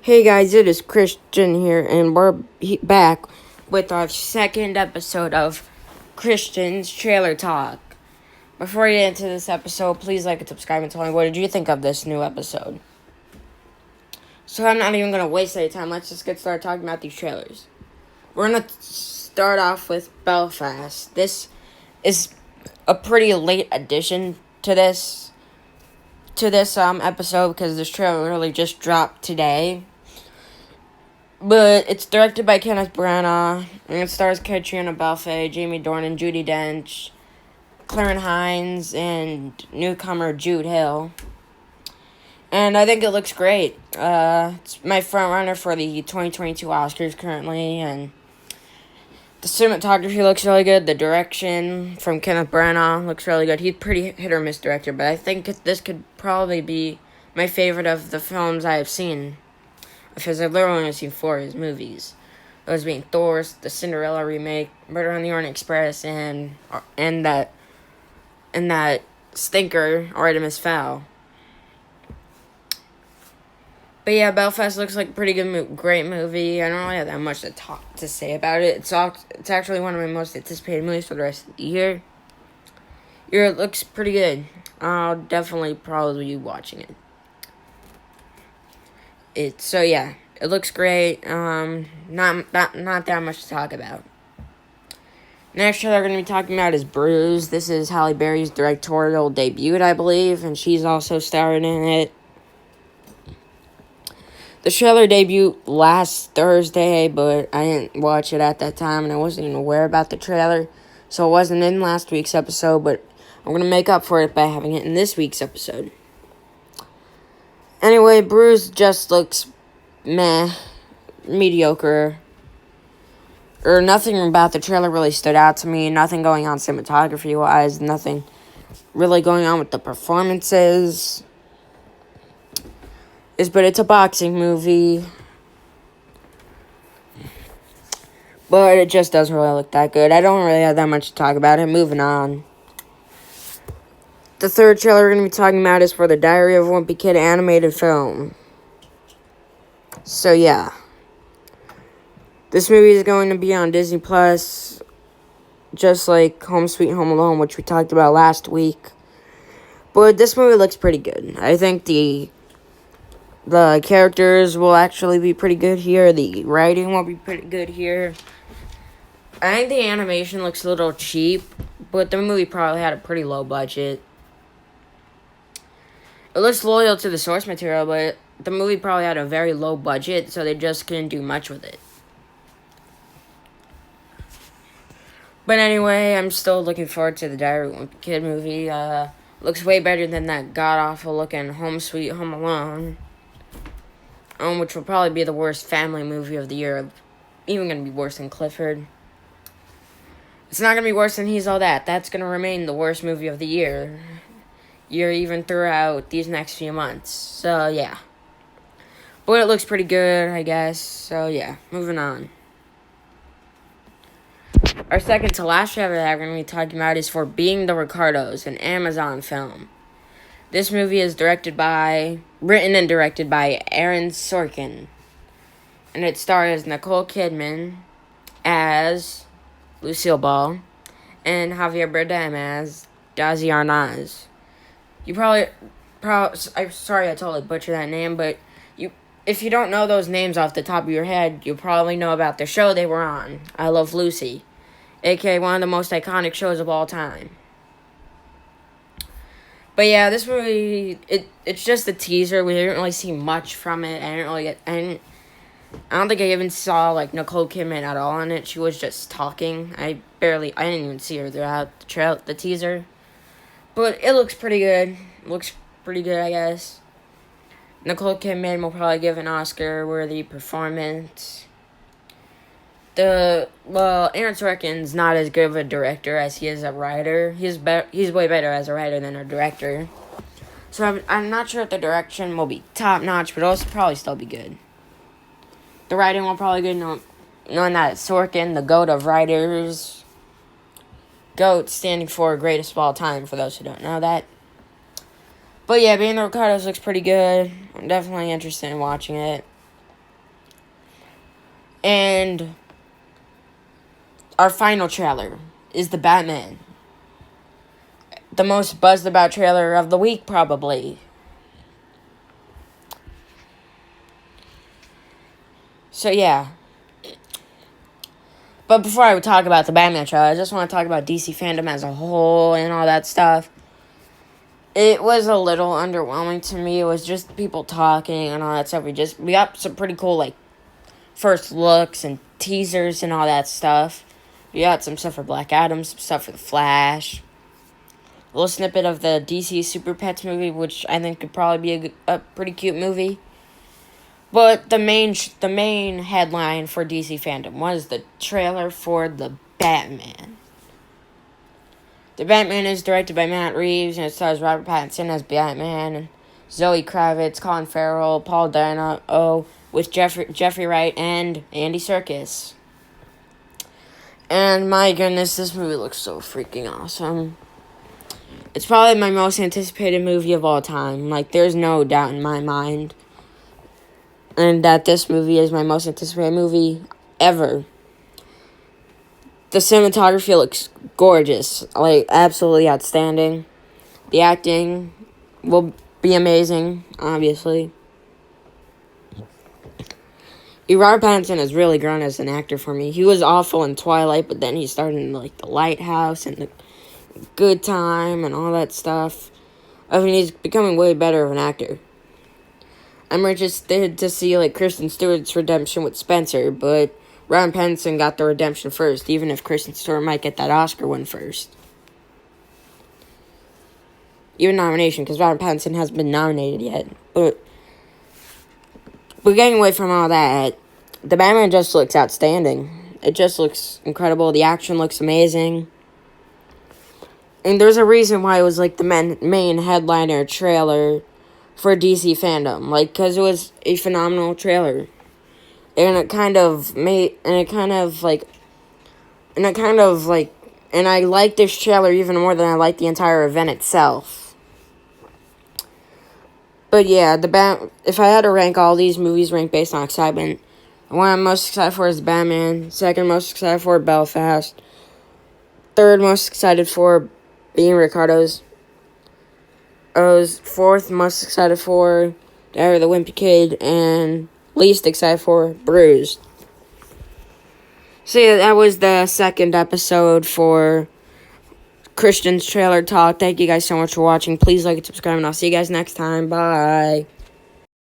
Hey guys, it is Christian here, and we're back with our second episode of Christian's Trailer Talk. Before you get into this episode, please like and subscribe and tell me what did you think of this new episode. So I'm not even going to waste any time. Let's just get started talking about these trailers. We're going to start off with Belfast. This is a pretty late addition to this episode because this trailer really just dropped today. But it's directed by Kenneth Branagh, and it stars Katrina Balfe, Jamie Dornan, Judi Dench, Clarence Hines, and newcomer Jude Hill. And I think it looks great. It's my front runner for the 2022 Oscars currently, and the cinematography looks really good. The direction from Kenneth Branagh looks really good. He's pretty hit or miss director, but I think this could probably be my favorite of the films I have seen. Because I've literally only seen 4 of his movies. Those being Thor, the Cinderella remake, Murder on the Orient Express, and that stinker, Artemis Fowl. But yeah, Belfast looks like a pretty good, great movie. I don't really have that much to say about it. It's actually one of my most anticipated movies for the rest of the year. It looks pretty good. I'll definitely probably be watching it. It looks great. Not that much to talk about. Next show they're going to be talking about is Bruised. This is Halle Berry's directorial debut, I believe, and she's also starring in it. The trailer debuted last Thursday, but I didn't watch it at that time, and I wasn't even aware about the trailer, so it wasn't in last week's episode, but I'm going to make up for it by having it in this week's episode. Anyway, Bruised just looks mediocre. Or nothing about the trailer really stood out to me. Nothing going on cinematography-wise. Nothing really going on with the performances. But it's a boxing movie. But it just doesn't really look that good. I don't really have that much to talk about it. Moving on. The third trailer we're going to be talking about is for the Diary of a Wimpy Kid animated film. So, yeah. This movie is going to be on Disney Plus, just like Home Sweet Home Alone, which we talked about last week. But this movie looks pretty good. I think the characters will actually be pretty good here. The writing will be pretty good here. I think the animation looks a little cheap, but the movie probably had a pretty low budget. It looks loyal to the source material, but the movie probably had a very low budget, so they just couldn't do much with it. But anyway, I'm still looking forward to the Diary of a Wimpy Kid movie. Looks way better than that god-awful looking Home Sweet Home Alone. Which will probably be the worst family movie of the year. Even going to be worse than Clifford. It's not going to be worse than He's All That. That's going to remain the worst movie of the year. Even throughout these next few months. So, yeah. But it looks pretty good, I guess. So, yeah. Moving on. Our second to last trailer that we're going to be talking about is for Being the Ricardos, an Amazon film. This movie is written and directed by Aaron Sorkin. And it stars Nicole Kidman as Lucille Ball and Javier Bardem as Dazi Arnaz. You probably I'm sorry I totally butchered that name, but if you don't know those names off the top of your head, you probably know about the show they were on, I Love Lucy, aka one of the most iconic shows of all time. But yeah, this movie, it's just a teaser. We didn't really see much from it. I don't think I even saw like Nicole Kidman at all in it. She was just talking. I didn't even see her throughout the teaser. But it looks pretty good. I guess. Nicole Kidman will probably give an Oscar-worthy performance. Aaron Sorkin's not as good of a director as he is a writer. He's way better as a writer than a director. So I'm not sure if the direction will be top-notch, but it'll probably still be good. The writing will probably be good, knowing that Sorkin, the GOAT of writers. GOAT standing for greatest of all time, for those who don't know that. But yeah, Being the Ricardos looks pretty good. I'm definitely interested in watching it. And our final trailer is The Batman. The most buzzed about trailer of the week, probably. So, yeah. But before I would talk about the Batman trailer, I just want to talk about DC fandom as a whole and all that stuff. It was a little underwhelming to me. It was just people talking and all that stuff. We got some pretty cool, like, first looks and teasers and all that stuff. We got some stuff for Black Adam, some stuff for The Flash. A little snippet of the DC Super Pets movie, which I think could probably be a pretty cute movie. But the main headline for DC fandom was the trailer for The Batman. The Batman is directed by Matt Reeves, and it stars Robert Pattinson as Batman, and Zoe Kravitz, Colin Farrell, Paul Dano, with Jeffrey Wright, and Andy Serkis. And my goodness, this movie looks so freaking awesome. It's probably my most anticipated movie of all time. Like, there's no doubt in my mind. And that this movie is my most anticipated movie ever. The cinematography looks gorgeous. Like, absolutely outstanding. The acting will be amazing, obviously. Robert Pattinson has really grown as an actor for me. He was awful in Twilight, but then he started in, like, The Lighthouse and The Good Time and all that stuff. I mean, he's becoming way better of an actor. I'm interested to see, like, Kristen Stewart's redemption with Spencer, but Robert Pattinson got the redemption first, even if Kristen Stewart might get that Oscar one first. Even nomination, because Robert Pattinson hasn't been nominated yet. But getting away from all that, the Batman just looks outstanding. It just looks incredible. The action looks amazing. And there's a reason why it was, like, the main headliner trailer for DC fandom. Like, because it was a phenomenal trailer. And I like this trailer even more than I like the entire event itself. But yeah, if I had to rank all these movies ranked based on excitement, the one I'm most excited for is Batman. Second most excited for Belfast. Third most excited for being Ricardo's. Fourth most excited for Diary of the Wimpy Kid, and least excited for Bruised. So yeah, that was the second episode for Christian's Trailer Talk. Thank you guys so much for watching. Please like and subscribe, and I'll see you guys next time. Bye.